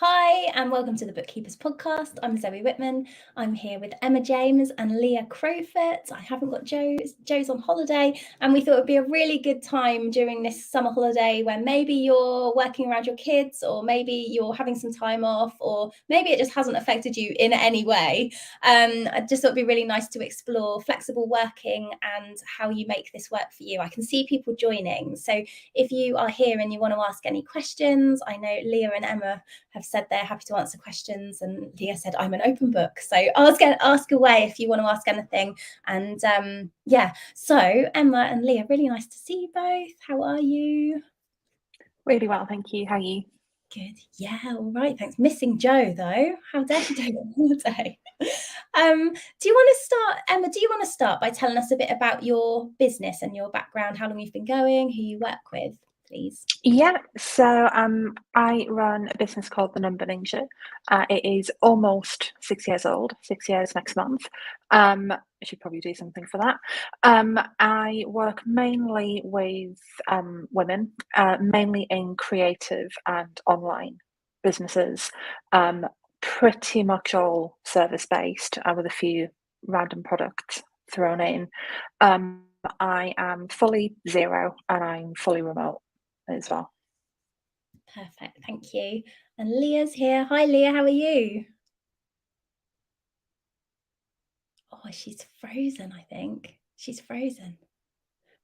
Hi, and welcome to the Bookkeepers Podcast. I'm Zoe Whitman. I'm here with Emma James and Leah Crowfoot. I haven't got Joe. Joe's on holiday, and we thought it would be a really good time during this summer holiday when maybe you're working around your kids, or maybe you're having some time off, or maybe it just hasn't affected you in any way. I just thought it'd be really nice to explore flexible working and how you make this work for you. I can see people joining. So if you are here and you want to ask any questions, I know Leah and Emma have said they're happy to answer questions, and Leah said I'm an open book, so ask away if you want to ask anything. And so Emma and Leah, really nice to see you both. How are you? Really well, thank you. How are you? Good. Yeah, all right, thanks. Missing Joe though. How dare she take a holiday? Do you want to start, Emma? Do you want to start by telling us a bit about your business and your background, how long you've been going, who you work with, please? Yeah, so I run a business called The Number Ninja. It is almost 6 years old, 6 years next month. I should probably do something for that. I work mainly with women, mainly in creative and online businesses, pretty much all service-based, with a few random products thrown in. I am fully zero and I'm fully remote as well. Perfect, thank you. And Leah's here. Hi Leah, how are you? Oh, she's frozen, I think. She's frozen.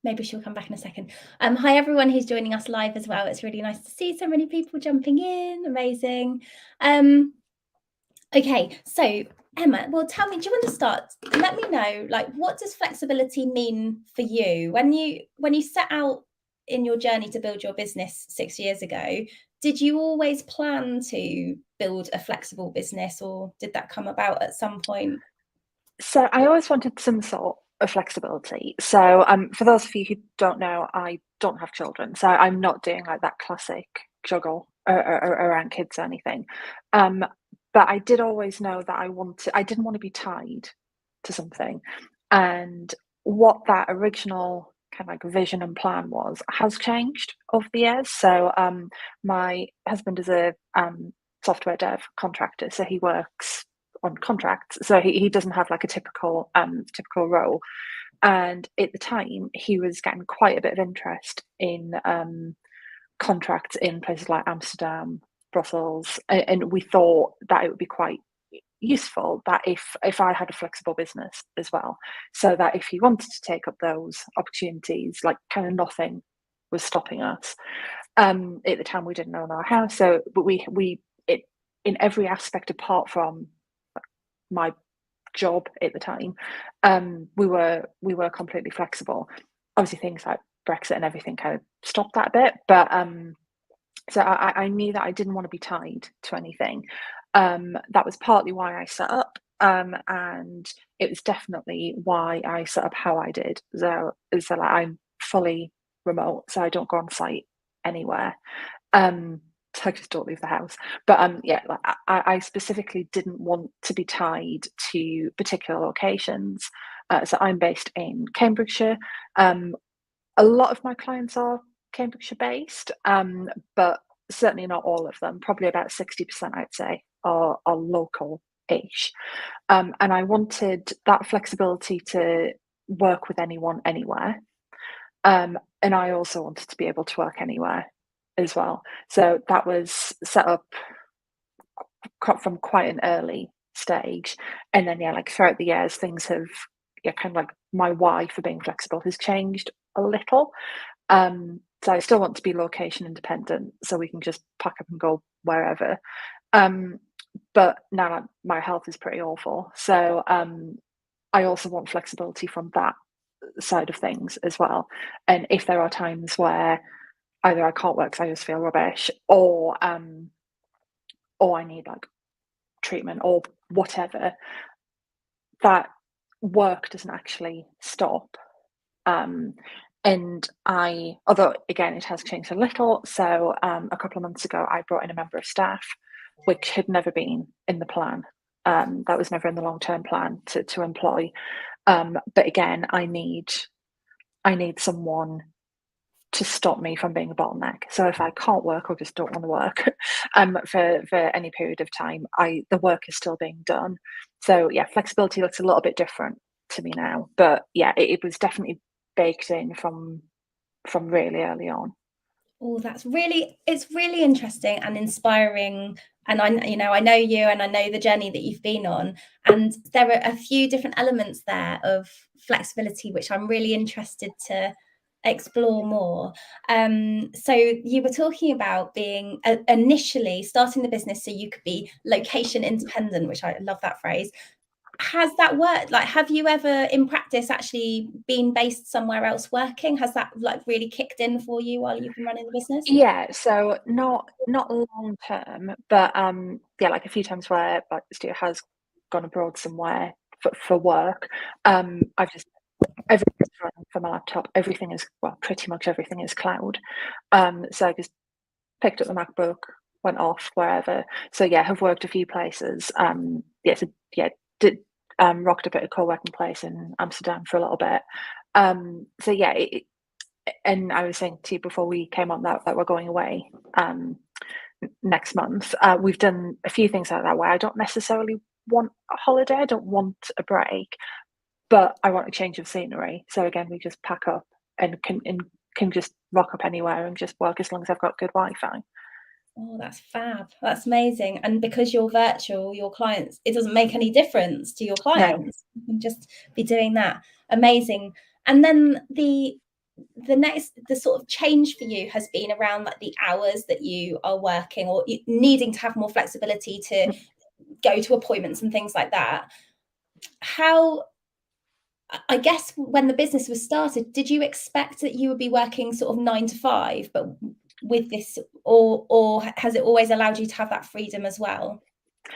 Maybe she'll come back in a second. Hi everyone who's joining us live as well. It's really nice to see so many people jumping in. Amazing. Okay, so Emma, well, tell me, do you want to start? Let me know, like, what does flexibility mean for you? When you set out in your journey to build your business 6 years ago, did you always plan to build a flexible business, or did that come about at some point? So I always wanted some sort of flexibility. So for those of you who don't know, I don't have children, so I'm not doing like that classic juggle around kids or anything. But I did always know that I didn't want to be tied to something, and what that original kind of like vision and plan was has changed over the years. So my husband is a software dev contractor, so he works on contracts, so he doesn't have like a typical role. And at the time he was getting quite a bit of interest in contracts in places like Amsterdam, Brussels, and we thought that it would be quite useful that if I had a flexible business as well, so that if he wanted to take up those opportunities, like kind of nothing was stopping us. At the time we didn't own our house, so but we it in every aspect apart from my job at the time, we were completely flexible. Obviously things like Brexit and everything kind of stopped that a bit, but so I knew that I didn't want to be tied to anything. That was partly why I set up, and it was definitely why I set up how I did. So like I'm fully remote, so I don't go on site anywhere. So I just don't leave the house. But yeah, like I specifically didn't want to be tied to particular locations. So I'm based in Cambridgeshire. A lot of my clients are Cambridgeshire based, but certainly not all of them. Probably about 60%, I'd say, are local-ish. And I wanted that flexibility to work with anyone, anywhere. And I also wanted to be able to work anywhere as well. So that was set up from quite an early stage. And then, yeah, like throughout the years, things have, yeah, kind of like my why for being flexible has changed a little. So I still want to be location independent, so we can just pack up and go wherever. But now like, my health is pretty awful, so I also want flexibility from that side of things as well. And if there are times where either I can't work because I just feel rubbish, or I need like treatment or whatever, that work doesn't actually stop. And although again, it has changed a little. So a couple of months ago, I brought in a member of staff, which had never been in the plan. That was never in the long-term plan to employ. But again, I need someone to stop me from being a bottleneck. So if I can't work or just don't want to work for any period of time, the work is still being done. So yeah, flexibility looks a little bit different to me now. But yeah, it was definitely baked in from really early on. Oh, it's really interesting and inspiring. And I know you, and I know the journey that you've been on. And there are a few different elements there of flexibility, which I'm really interested to explore more. So you were talking about being initially starting the business so you could be location independent, which I love that phrase. Has that worked? Like, have you ever in practice actually been based somewhere else working? Has that like really kicked in for you while you've been running the business? Yeah, so not long term, but yeah, like a few times where like the studio has gone abroad somewhere for work. I've just everything's running from my laptop. Pretty much everything is cloud. So I just picked up the MacBook, went off wherever. So yeah, have worked a few places. Did rocked a bit of co-working place in Amsterdam for a little bit. So yeah, and I was saying to you before we came on that we're going away next month. We've done a few things like that where I don't necessarily want a holiday, I don't want a break, but I want a change of scenery. So again, we just pack up and can just rock up anywhere and just work as long as I've got good Wi-Fi. Oh, that's fab. That's amazing. And because you're virtual, your clients, it doesn't make any difference to your clients. No. You can just be doing that. Amazing. And then the sort of change for you has been around like the hours that you are working, or needing to have more flexibility to go to appointments and things like that. How, I guess when the business was started, did you expect that you would be working sort of 9 to 5, but with this, or has it always allowed you to have that freedom as well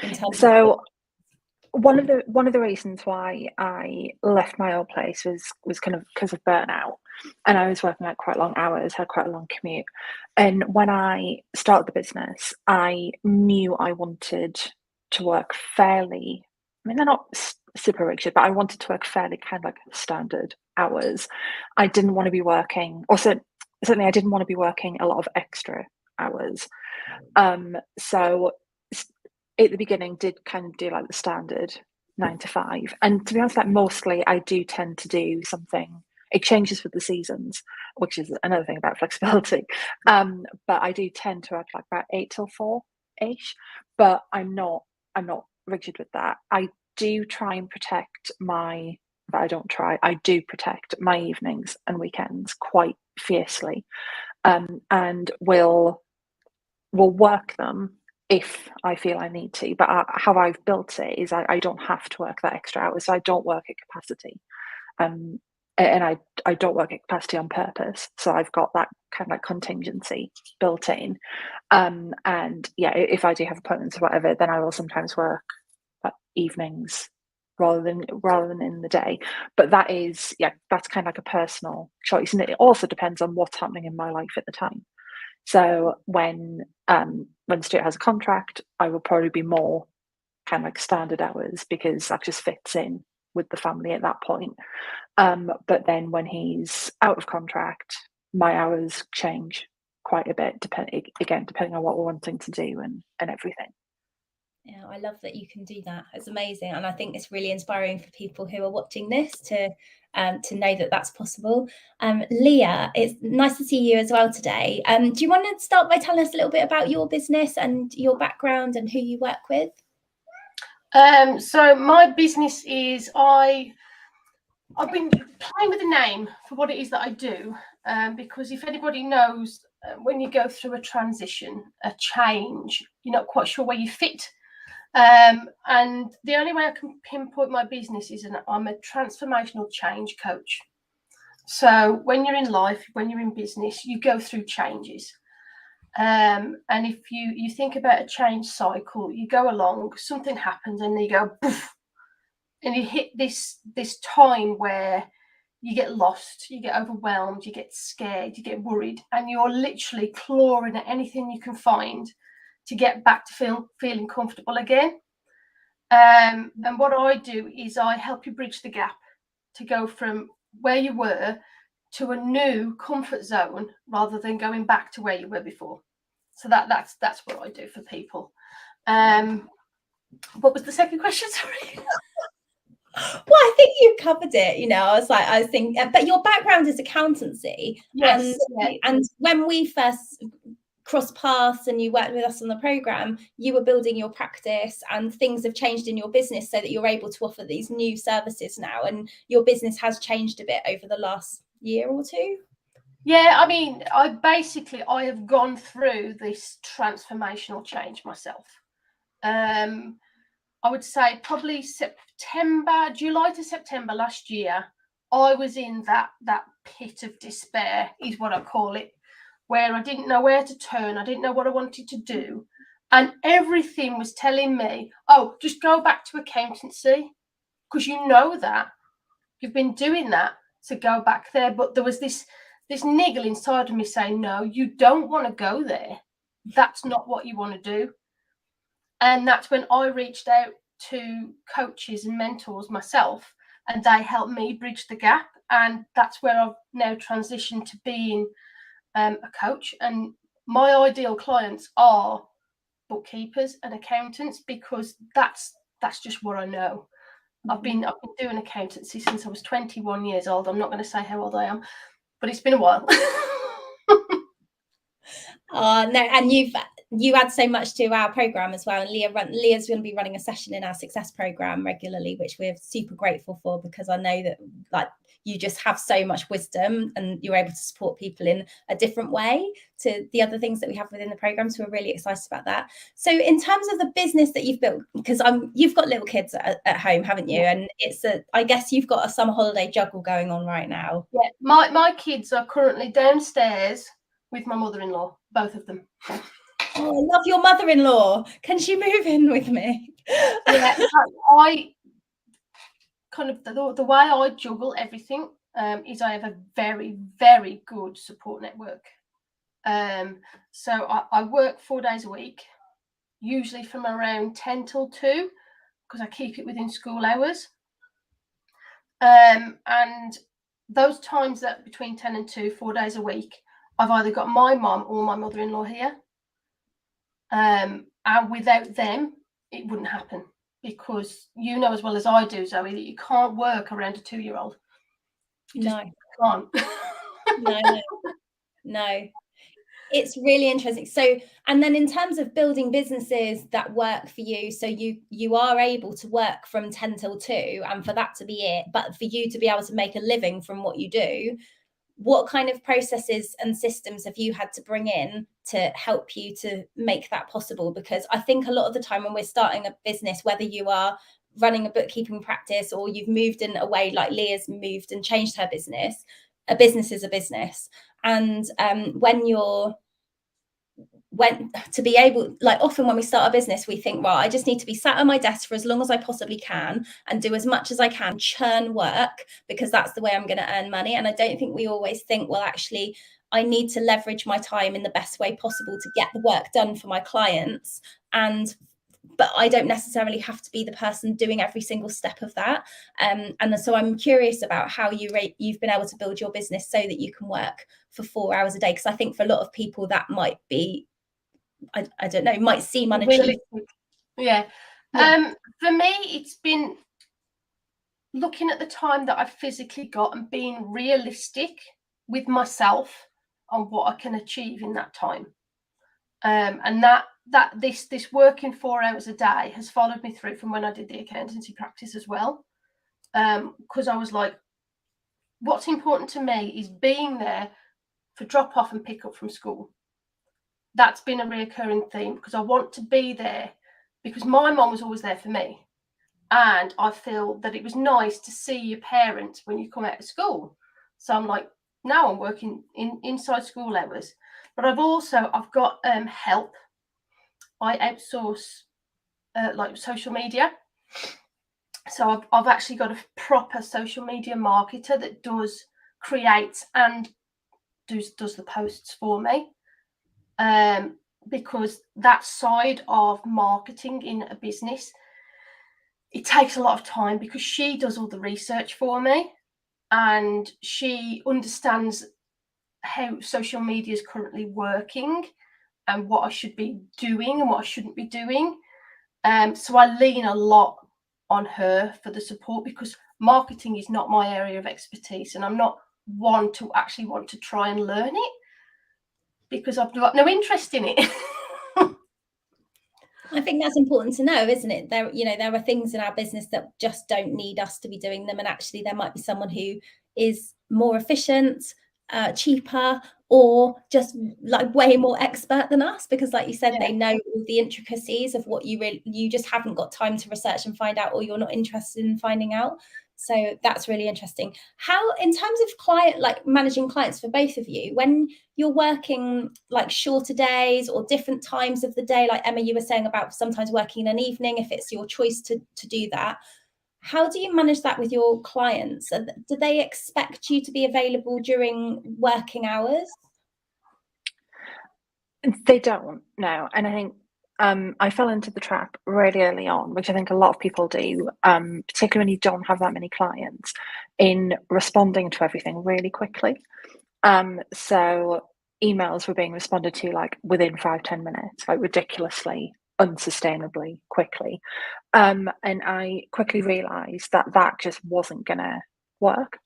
in terms of one of the reasons why I left my old place was kind of because of burnout, and I was working like quite long hours, had quite a long commute. And when I started the business, I knew I wanted to work fairly, I mean, they're not super rigid, but I wanted to work fairly kind of like standard hours. I didn't want to be working, or certainly I didn't want to be working a lot of extra hours. So at the beginning did kind of do like the standard 9 to 5, and to be honest, like mostly I do tend to do something. It changes with the seasons, which is another thing about flexibility. But I do tend to work like about 8 till 4 ish, but I'm not rigid with that. I do try and protect my, but I do protect my evenings and weekends quite fiercely, and will work them if I feel I need to. But how I've built it is I don't have to work that extra hours, so I don't work at capacity, and I don't work at capacity on purpose. So I've got that kind of like contingency built in, and yeah, if I do have appointments or whatever, then I will sometimes work evenings rather than in the day. But that's kind of like a personal choice, and it also depends on what's happening in my life at the time. So when Stuart has a contract, I will probably be more kind of like standard hours because that just fits in with the family at that point. But then when he's out of contract, my hours change quite a bit, depending on what we're wanting to do and everything. Yeah, I love that you can do that. It's amazing, and I think it's really inspiring for people who are watching this to know that that's possible. Leah, it's nice to see you as well today. Do you want to start by telling us a little bit about your business and your background and who you work with? So my business is I've been playing with the name for what it is that I do, because if anybody knows, when you go through a transition, a change, you're not quite sure where you fit. And the only way I can pinpoint my business is I'm a transformational change coach. So when you're in life, when you're in business, you go through changes. And if you think about a change cycle, you go along, something happens, and you go poof, and you hit this time where you get lost, you get overwhelmed, you get scared, you get worried, and you're literally clawing at anything you can find to get back to feeling comfortable again. And what I do is I help you bridge the gap to go from where you were to a new comfort zone rather than going back to where you were before. So that's what I do for people. What was the second question? Sorry. Well, I think you covered it. I was thinking, but your background is accountancy. Yes. And when we first crossed paths and you worked with us on the program, you were building your practice, and things have changed in your business so that you're able to offer these new services now, and your business has changed a bit over the last year or two. Yeah, I mean, I have gone through this transformational change myself. I would say probably July to September last year, I was in that pit of despair, is what I call it, where I didn't know where to turn. I didn't know what I wanted to do. And everything was telling me, oh, just go back to accountancy, because you know that. You've been doing that, so go back there. But there was this niggle inside of me saying, no, you don't want to go there. That's not what you want to do. And that's when I reached out to coaches and mentors myself, and they helped me bridge the gap. And that's where I've now transitioned to being a coach. And my ideal clients are bookkeepers and accountants, because that's just what I know. I've been doing accountancy since I was 21 years old. I'm not going to say how old I am, but it's been a while. Oh no, and you add so much to our program as well. And Leah's going to be running a session in our success program regularly, which we're super grateful for, because I know that you just have so much wisdom and you're able to support people in a different way to the other things that we have within the program. So we're really excited about that. So in terms of the business that you've built, because you've got little kids at home, haven't you? And I guess you've got a summer holiday juggle going on right now. Yeah, my kids are currently downstairs with my mother-in-law, both of them. Oh, I love your mother-in-law. Can she move in with me? Yeah, I kind of the way I juggle everything is I have a very, very good support network. So I work 4 days a week, usually from around 10 till 2, because I keep it within school hours. And those times that between 10 and 2, 4 days a week, I've either got my mum or my mother-in-law here. And without them, it wouldn't happen, because you know as well as I do, Zoe, that you can't work around a 2-year-old. You just can't. No. It's really interesting. So, and then in terms of building businesses that work for you, so you are able to work from 10 till 2, and for that to be it, but for you to be able to make a living from what you do, what kind of processes and systems have you had to bring in to help you to make that possible? Because I think a lot of the time when we're starting a business, whether you are running a bookkeeping practice or you've moved in a way like Leah's moved and changed her business, a business is a business. And when to be able, like often when we start a business, we think, well, I just need to be sat at my desk for as long as I possibly can and do as much as I can, churn work, because that's the way I'm going to earn money. And I don't think we always think, well, actually, I need to leverage my time in the best way possible to get the work done for my clients. But I don't necessarily have to be the person doing every single step of that. And so I'm curious about how you've been able to build your business so that you can work for 4 hours a day. Because I think for a lot of people that might be, I don't know, might seem unachievable. Yeah. For me, it's been looking at the time that I've physically got and being realistic with myself on what I can achieve in that time. And that this working 4 hours a day has followed me through from when I did the accountancy practice as well. Because I was like, what's important to me is being there for drop off and pick up from school. That's been a recurring theme, because I want to be there, because my mom was always there for me. And I feel that it was nice to see your parents when you come out of school. So I'm like, now I'm working inside school hours. But I've got help. I outsource like social media. So I've actually got a proper social media marketer that creates and does the posts for me. Because that side of marketing in a business, it takes a lot of time, because she does all the research for me. and she understands how social media is currently working and what I should be doing and what I shouldn't be doing. So I lean a lot on her for the support, because marketing is not my area of expertise, and I'm not one to actually want to try and learn it because I've got no interest in it. I think that's important to know, isn't it? There are things in our business that just don't need us to be doing them, and actually there might be someone who is more efficient, cheaper, or just like way more expert than us, because like you said, they know all the intricacies of what you just haven't got time to research and find out, or you're not interested in finding out. So that's really interesting. How, in terms of like managing clients for both of you, when you're working like shorter days or different times of the day, like Emma, you were saying about sometimes working in an evening, if it's your choice to do that, how do you manage that with your clients? Do they expect you to be available during working hours? They don't, no. And I think I fell into the trap really early on, which I think a lot of people do, particularly when you don't have that many clients, in responding to everything really quickly. So emails were being responded to like within 5-10 minutes, like ridiculously, unsustainably quickly. And I quickly realised that just wasn't gonna work.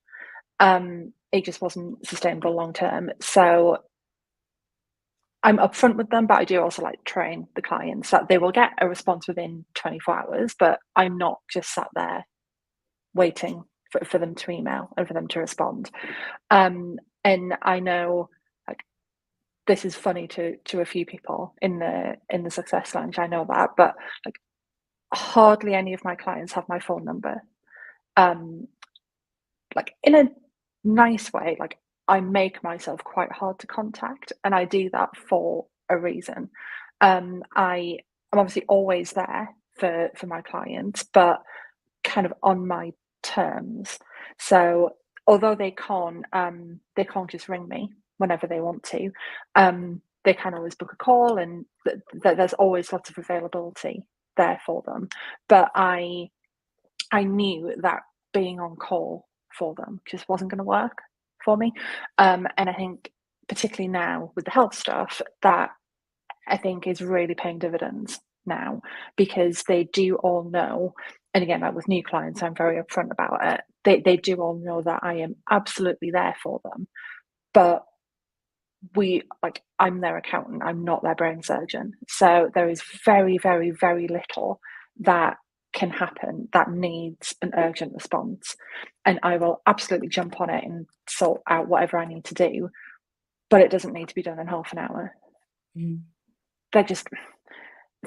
It just wasn't sustainable long term. So I'm upfront with them, but I do also like train the clients that they will get a response within 24 hours, but I'm not just sat there waiting for them to email and for them to respond. And I know, like, this is funny to a few people in the Success Lounge, I know that, but like hardly any of my clients have my phone number. Like in a nice way, like I make myself quite hard to contact, and I do that for a reason. I'm obviously always there for my clients, but kind of on my terms. So although they can't just ring me whenever they want to, they can always book a call, and there's always lots of availability there for them. But I knew that being on call for them just wasn't going to work for me. And I think particularly now with the health stuff, that I think is really paying dividends now, because they do all know, and again, like with new clients, I'm very upfront about it. They do all know that I am absolutely there for them, but I'm their accountant, I'm not their brain surgeon. So there is very, very, very little that can happen that needs an urgent response, and I will absolutely jump on it and sort out whatever I need to do, but it doesn't need to be done in half an hour. They're just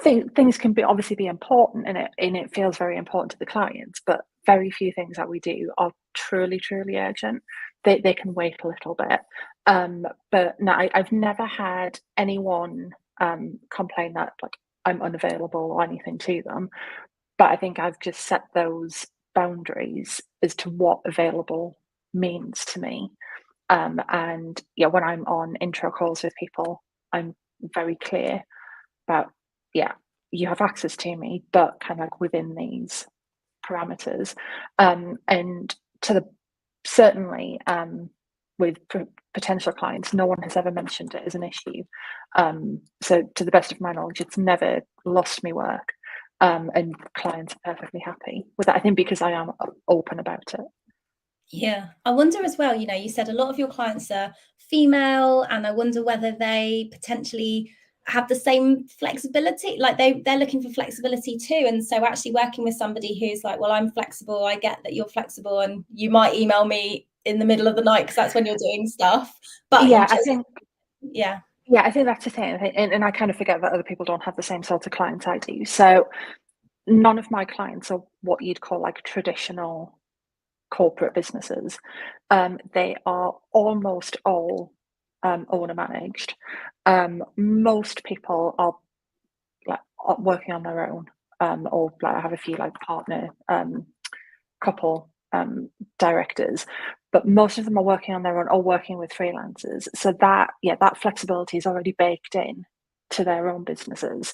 things can be obviously be important, and it feels very important to the clients, but very few things that we do are truly urgent. They can wait a little bit. But no, I've never had anyone complain that like I'm unavailable or anything to them. But I think I've just set those boundaries as to what available means to me. And yeah, when I'm on intro calls with people, I'm very clear about, yeah, you have access to me, but kind of like within these parameters. And certainly with potential clients, no one has ever mentioned it as an issue. So to the best of my knowledge, it's never lost me work. And clients are perfectly happy with that, I think, because I am open about it. Yeah, I wonder as well, you said a lot of your clients are female, and I wonder whether they potentially have the same flexibility, like they're looking for flexibility too. And so actually working with somebody who's like, well, I'm flexible, I get that you're flexible, and you might email me in the middle of the night because that's when you're doing stuff. But yeah, I think that's the thing, and I kind of forget that other people don't have the same sort of clients I do. So none of my clients are what you'd call like traditional corporate businesses. They are almost all owner managed. Most people are like working on their own, or like have a few like partner couple directors, but most of them are working on their own or working with freelancers. So that flexibility is already baked in to their own businesses.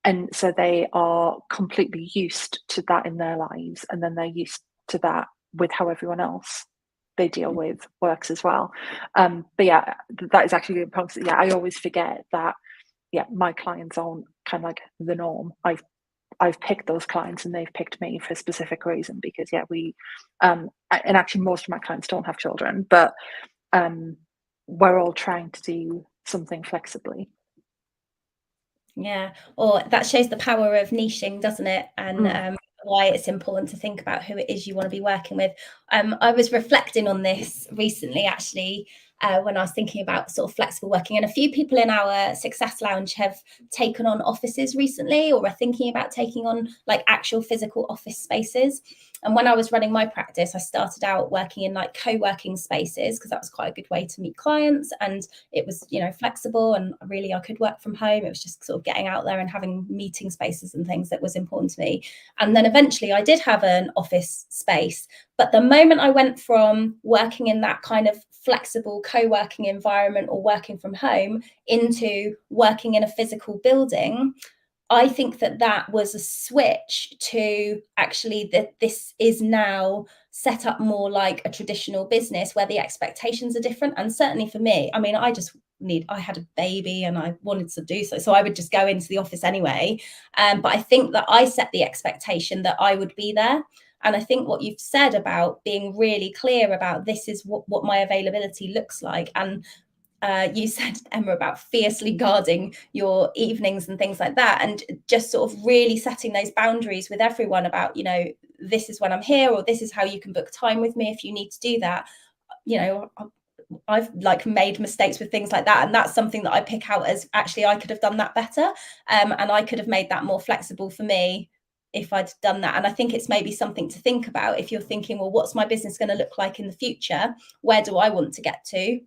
And so they are completely used to that in their lives, and then they're used to that with how everyone else they deal with works as well. But yeah, that is actually a point. Yeah, I always forget that. Yeah, my clients aren't kind of like the norm. I've picked those clients and they've picked me for a specific reason, because yeah, we and actually most of my clients don't have children, but we're all trying to do something flexibly. Yeah, or that shows the power of niching, doesn't it? And why it's important to think about who it is you want to be working with. I was reflecting on this recently, actually, when I was thinking about sort of flexible working, and a few people in our Success Lounge have taken on offices recently, or are thinking about taking on like actual physical office spaces. And when I was running my practice, I started out working in like co-working spaces, because that was quite a good way to meet clients, and it was, you know, flexible, and really I could work from home. It was just sort of getting out there and having meeting spaces and things that was important to me. And then eventually I did have an office space, but the moment I went from working in that kind of flexible co-working environment or working from home into working in a physical building, I think that was a switch to actually that this is now set up more like a traditional business where the expectations are different. And certainly for me, I mean, I had a baby and I wanted to do so I would just go into the office anyway. But I think that I set the expectation that I would be there. And I think what you've said about being really clear about this is what my availability looks like. And you said, Emma, about fiercely guarding your evenings and things like that, and just sort of really setting those boundaries with everyone about, you know, this is when I'm here, or this is how you can book time with me if you need to do that. You know, I've like made mistakes with things like that, and that's something that I pick out as actually I could have done that better, and I could have made that more flexible for me if I'd done that. And I think it's maybe something to think about if you're thinking, well, what's my business going to look like in the future? Where do I want to get to?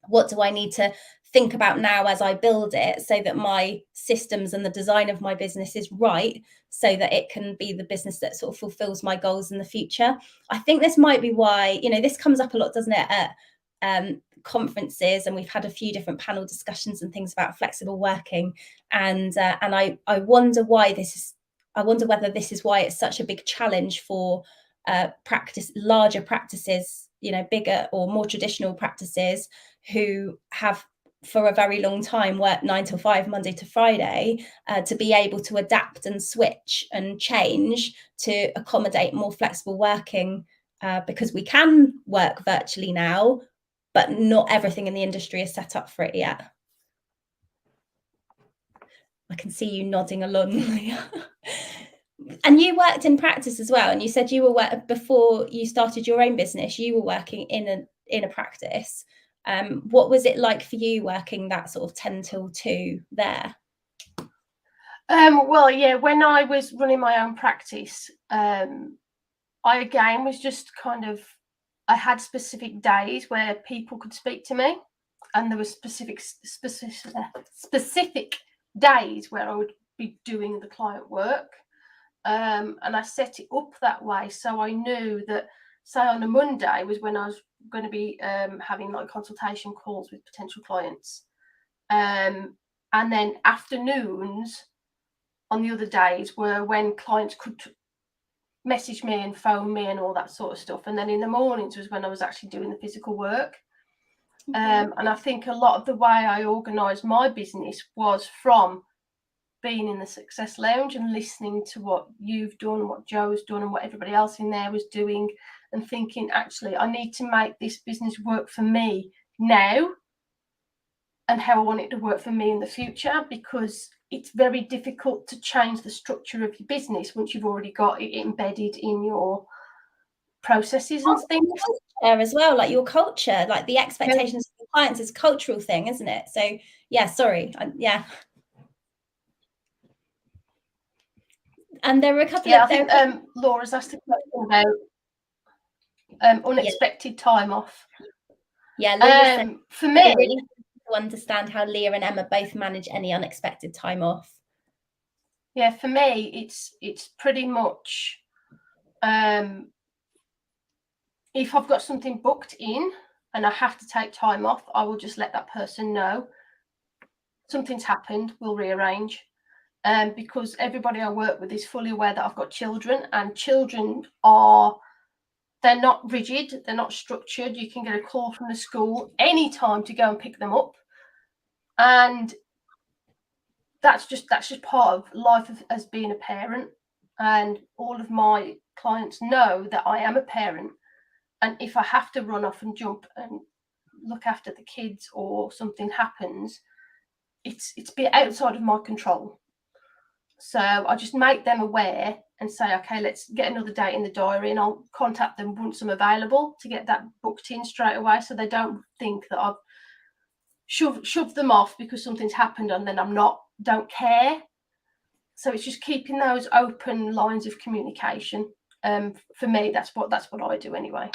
What do I need to think about now as I build it, so that my systems and the design of my business is right, so that it can be the business that sort of fulfills my goals in the future? I think this might be why, you know, this comes up a lot, doesn't it, at conferences, and we've had a few different panel discussions and things about flexible working, and I wonder why this is. I wonder whether this is why it's such a big challenge for larger practices, you know, bigger or more traditional practices who have for a very long time worked 9 to 5, Monday to Friday, to be able to adapt and switch and change to accommodate more flexible working, because we can work virtually now, but not everything in the industry is set up for it yet. I can see you nodding along, Leah. And you worked in practice as well, and you said you were before you started your own business, you were working in a practice. What was it like for you working that sort of 10 till 2 there? Well, yeah, when I was running my own practice, I again was just kind of, I had specific days where people could speak to me, and there were specific days where I would be doing the client work. And I set it up that way, so I knew that, say on a Monday was when I was going to be having like consultation calls with potential clients, and then afternoons on the other days were when clients could message me and phone me and all that sort of stuff, and then in the mornings was when I was actually doing the physical work. And I think a lot of the way I organised my business was from being in the Success Lounge and listening to what you've done, what Joe's done, and what everybody else in there was doing, and thinking, actually, I need to make this business work for me now and how I want it to work for me in the future, because it's very difficult to change the structure of your business once you've already got it embedded in your processes and things. As well, like your culture, like the expectations of the clients is a cultural thing, isn't it? So yeah, sorry. Yeah. And there were a couple of... I think Laura's asked a question about unexpected time off. Yeah, Leah said, for me, I really to understand how Leah and Emma both manage any unexpected time off. Yeah, for me, it's pretty much if I've got something booked in and I have to take time off, I will just let that person know something's happened, we'll rearrange. Because everybody I work with is fully aware that I've got children, and children are they're not rigid, they're not structured. You can get a call from the school anytime to go and pick them up. And that's just part of life as being a parent. And all of my clients know that I am a parent. And if I have to run off and jump and look after the kids or something happens, it's be outside of my control. So I just make them aware and say, okay, let's get another date in the diary, and I'll contact them once I'm available to get that booked in straight away, so they don't think that I've shoved them off because something's happened and then don't care. So it's just keeping those open lines of communication. For me, that's what I do anyway.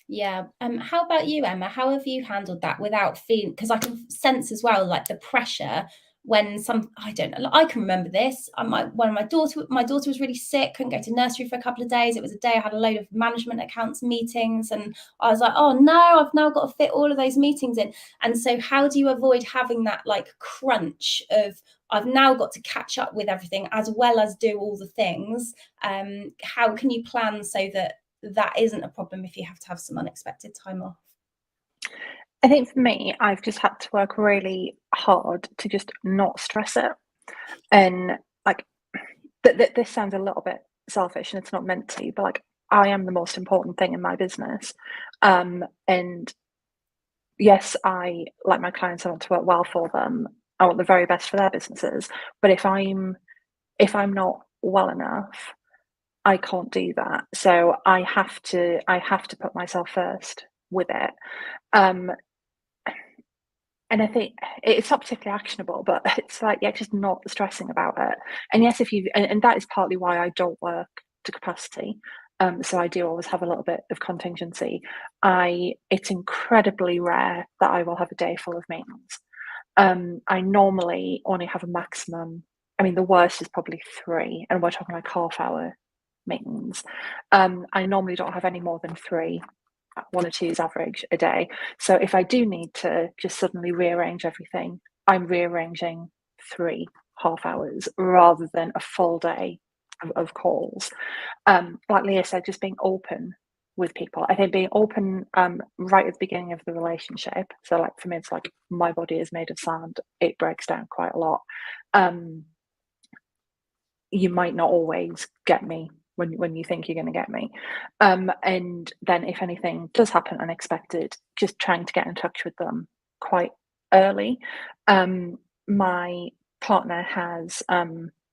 Yeah. How about you, Emma? How have you handled that without feeling, because I can sense as well, like the pressure when I don't know, I can remember this. When my daughter was really sick, couldn't go to nursery for a couple of days. It was a day I had a load of management accounts meetings, and I was like, oh no, I've now got to fit all of those meetings in. And so how do you avoid having that like crunch of, I've now got to catch up with everything as well as do all the things? How can you plan so that isn't a problem if you have to have some unexpected time off? I think for me, I've just had to work really hard to just not stress it. And like, this sounds a little bit selfish, and it's not meant to, but like, I am the most important thing in my business. And yes, I like my clients, I want to work well for them. I want the very best for their businesses. But if I'm not well enough, I can't do that. So I have to put myself first with it. And I think it's not particularly actionable, but it's like, yeah, just not stressing about it. And yes, and that is partly why I don't work to capacity. So I do always have a little bit of contingency. It's incredibly rare that I will have a day full of meetings. I normally only have a maximum. I mean, the worst is probably 3, and we're talking like half-hour meetings. I normally don't have any more than 3. 1 or 2 is average a day. So if I do need to just suddenly rearrange everything, I'm rearranging 3 half hours rather than a full day of calls. Like Leah said, just being open with people. I think being open right at the beginning of the relationship. So like for me, it's like my body is made of sand. It breaks down quite a lot. You might not always get me when you think you're going to get me. And then if anything does happen unexpected, just trying to get in touch with them quite early. My partner has,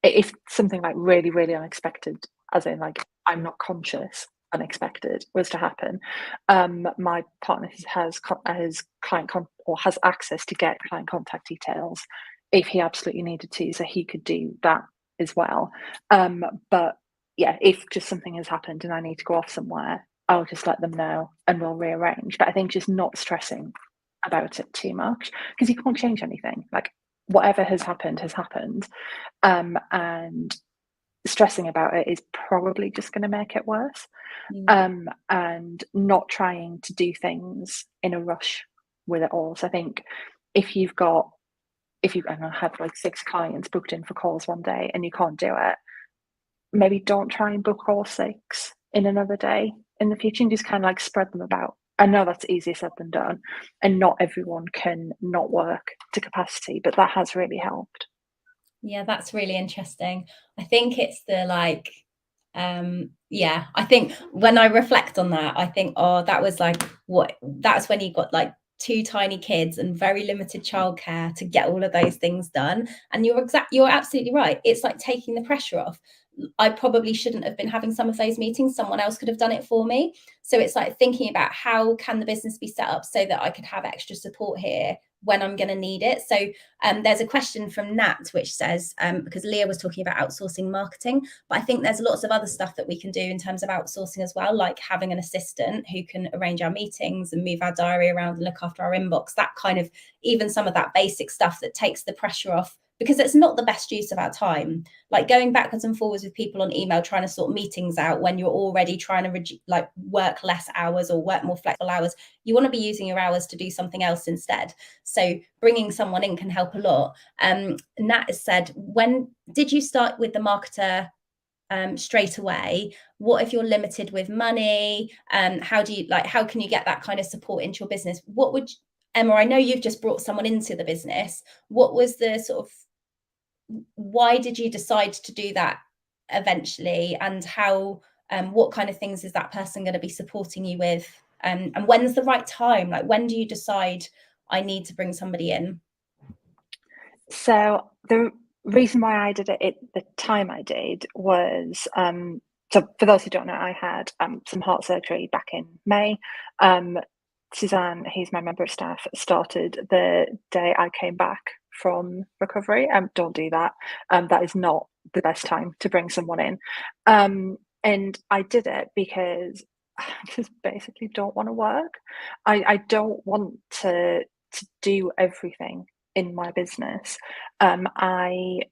if something like really, really unexpected, as in like I'm not conscious, unexpected was to happen, my partner has has access to get client contact details if he absolutely needed to, so he could do that as well. But yeah, if just something has happened and I need to go off somewhere, I'll just let them know and we'll rearrange. But I think just not stressing about it too much, because you can't change anything. Like whatever has happened has happened. And stressing about it is probably just going to make it worse. And not trying to do things in a rush with it all. So I think if you've had like 6 clients booked in for calls one day and you can't do it, maybe don't try and book all 6 in another day in the future, and just kind of like spread them about. I know that's easier said than done, and not everyone can not work to capacity, but that has really helped. Yeah, that's really interesting. I think it's the like, I think when I reflect on that, I think, that was like that's when you got like 2 tiny kids and very limited childcare to get all of those things done. And you're absolutely right. It's like taking the pressure off. I probably shouldn't have been having some of those meetings. Someone else could have done it for me. So it's like thinking about how can the business be set up so that I could have extra support here when I'm going to need it. So there's a question from Nat which says, because Leah was talking about outsourcing marketing, but I think there's lots of other stuff that we can do in terms of outsourcing as well, like having an assistant who can arrange our meetings and move our diary around and look after our inbox, that kind of, even some of that basic stuff that takes the pressure off, because it's not the best use of our time. Like going backwards and forwards with people on email, trying to sort meetings out when you're already trying to work less hours or work more flexible hours. You want to be using your hours to do something else instead. So bringing someone in can help a lot. Nat has said, when did you start with the marketer straight away? What if you're limited with money? How can you get that kind of support into your business? Emma, I know you've just brought someone into the business. What was the sort of, why did you decide to do that eventually, and how, what kind of things is that person going to be supporting you with? And when's the right time? Like, when do you decide I need to bring somebody in? So the reason why I did it at the time I did was, so for those who don't know, I had some heart surgery back in May. Suzanne, who's my member of staff, started the day I came back from recovery. Don't do that. That is not the best time to bring someone in. And I did it because I just basically don't want to work. I don't want to do everything in my business. I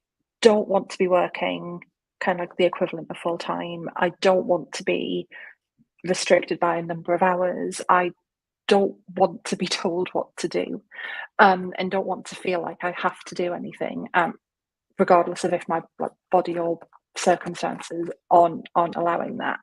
don't want to be working kind of like the equivalent of full time. I don't want to be restricted by a number of hours. I don't want to be told what to do, and don't want to feel like I have to do anything, regardless of if my body or circumstances aren't allowing that.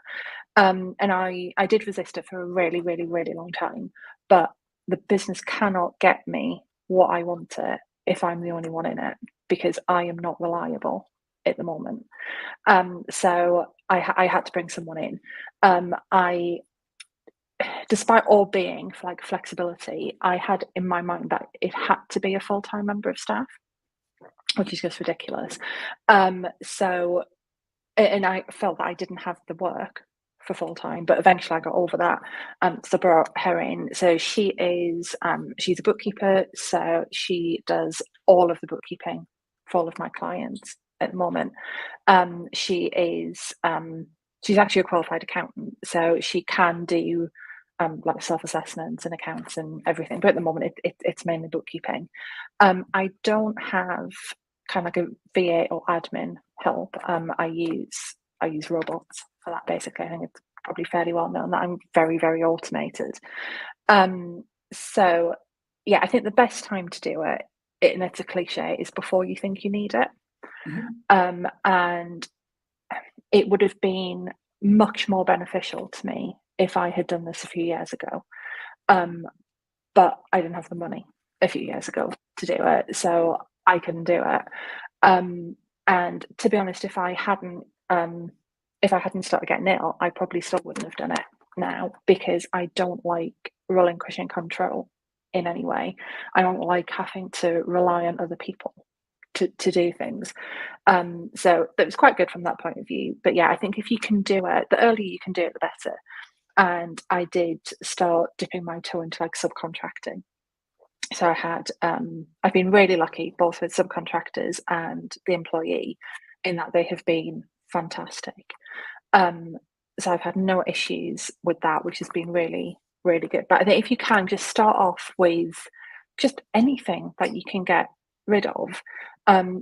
And I did resist it for a really, really, really long time, but the business cannot get me what I want it if I'm the only one in it, because I am not reliable at the moment. So I had to bring someone in. Despite all being like flexibility, I had in my mind that it had to be a full-time member of staff, which is just ridiculous. So, and I felt that I didn't have the work for full-time, but eventually I got over that. So I brought her in. So she is, she's a bookkeeper, so she does all of the bookkeeping for all of my clients at the moment. She is, she's actually a qualified accountant, so she can do like self-assessments and accounts and everything, but at the moment it's mainly bookkeeping. I don't have kind of like a VA or admin help. I use robots for that, basically. I think it's probably fairly well known that I'm very, very automated. So yeah, I think the best time to do it, and it's a cliche, is before you think you need it. Mm-hmm. And it would have been much more beneficial to me if I had done this a few years ago. But I didn't have the money a few years ago to do it, so I couldn't do it. And to be honest, if I hadn't started getting ill, I probably still wouldn't have done it now, because I don't like relinquishing control in any way. I don't like having to rely on other people to do things. So that was quite good from that point of view. But yeah, I think if you can do it, the earlier you can do it, the better. And I did start dipping my toe into like subcontracting. So I've been really lucky both with subcontractors and the employee in that they have been fantastic. So I've had no issues with that, which has been really, really good. But I think if you can just start off with just anything that you can get rid of,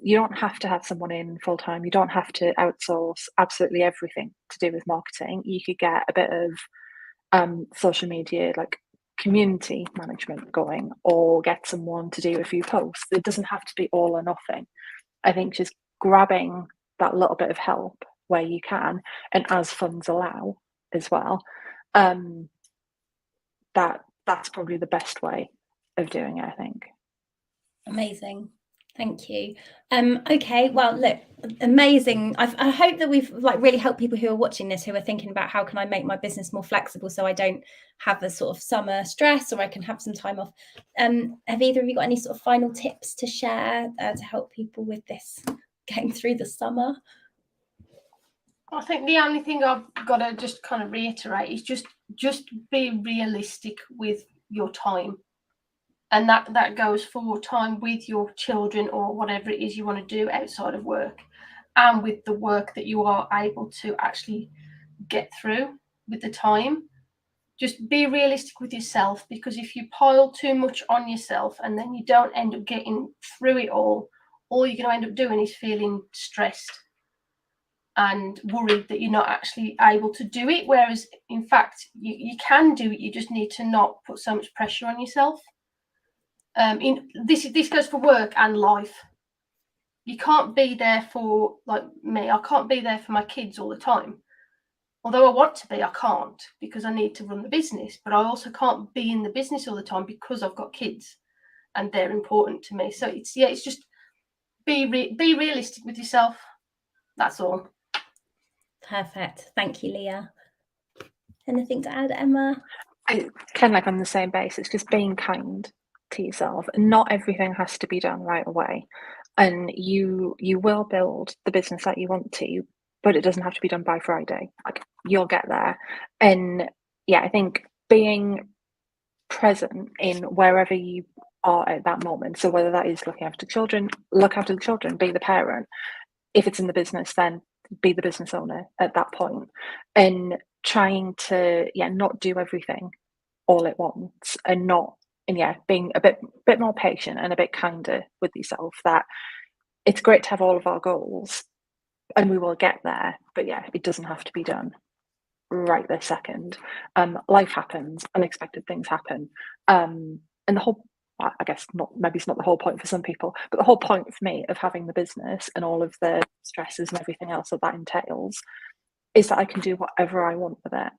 you don't have to have someone in full time. You don't have to outsource absolutely everything to do with marketing. You could get a bit of social media, like community management going, or get someone to do a few posts. It doesn't have to be all or nothing. I think just grabbing that little bit of help where you can, and as funds allow as well, that's probably the best way of doing it, I think. Amazing. Thank you. Okay, well, look, amazing. I hope that we've like really helped people who are watching this, who are thinking about how can I make my business more flexible so I don't have the sort of summer stress, or I can have some time off. Have either of you got any sort of final tips to share to help people with this, getting through the summer? I think the only thing I've got to just kind of reiterate is just be realistic with your time. And that goes for time with your children or whatever it is you want to do outside of work, and with the work that you are able to actually get through with the time. Just be realistic with yourself, because if you pile too much on yourself and then you don't end up getting through it all you're going to end up doing is feeling stressed and worried that you're not actually able to do it. Whereas in fact, you can do it. You just need to not put so much pressure on yourself. This goes for work and life. you can't be there for, like me, I can't be there for my kids all the time. Although I want to be, I can't, because I need to run the business, but I also can't be in the business all the time because I've got kids and they're important to me. So it's just be realistic with yourself. That's all. Perfect. Thank you, Leah. Anything to add, Emma? Kind of like on the same basis, just being kind to yourself. Not everything has to be done right away, and you will build the business that you want to, but it doesn't have to be done by Friday. Like, you'll get there. And yeah, I think being present in wherever you are at that moment. So whether that is looking after children, look after the children, be the parent. If it's in the business, then be the business owner at that point. And trying to not do everything all at once, and being a bit more patient and a bit kinder with yourself. That it's great to have all of our goals and we will get there, but it doesn't have to be done right this second. Life happens, unexpected things happen, and the whole, I guess, maybe it's not the whole point for some people, but the whole point for me of having the business and all of the stresses and everything else that entails is that I can do whatever I want with it.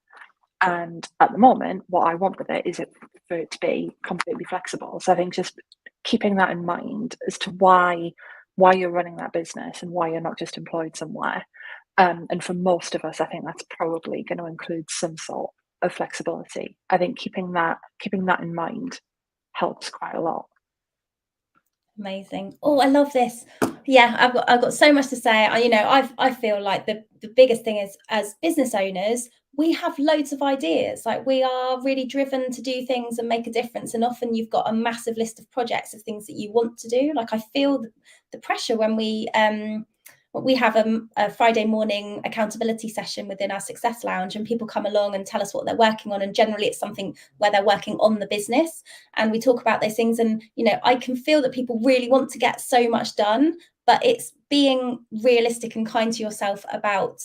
And at the moment, what I want with it is for it to be completely flexible. So I think just keeping that in mind as to why you're running that business and why you're not just employed somewhere. And for most of us, I think that's probably going to include some sort of flexibility. I think keeping that in mind helps quite a lot. Amazing. Oh, I love this. Yeah, I've got so much to say. I feel like the biggest thing is, as business owners, we have loads of ideas. Like, we are really driven to do things and make a difference. And often you've got a massive list of projects of things that you want to do. Like, I feel the pressure when we have a Friday morning accountability session within our Success Lounge, and people come along and tell us what they're working on. And generally it's something where they're working on the business, and we talk about those things. And, I can feel that people really want to get so much done, but it's being realistic and kind to yourself about,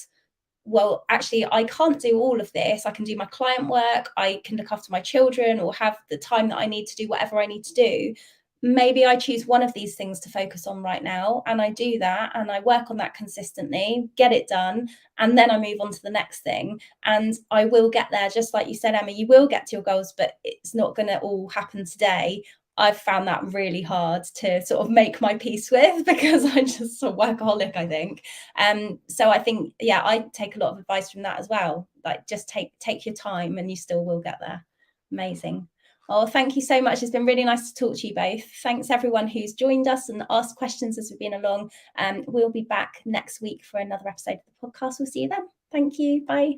well, actually, I can't do all of this. I can do my client work, I can look after my children, or have the time that I need to do whatever I need to do. Maybe I choose one of these things to focus on right now, and I do that, and I work on that consistently, get it done, and then I move on to the next thing. And I will get there. Just like you said, Emma, you will get to your goals, but it's not going to all happen today. I've found that really hard to sort of make my peace with, because I'm just a workaholic, I think. So I think, I take a lot of advice from that as well. Like, just take your time and you still will get there. Amazing. Oh, thank you so much. It's been really nice to talk to you both. Thanks everyone who's joined us and asked questions as we've been along. We'll be back next week for another episode of the podcast. We'll see you then. Thank you. Bye.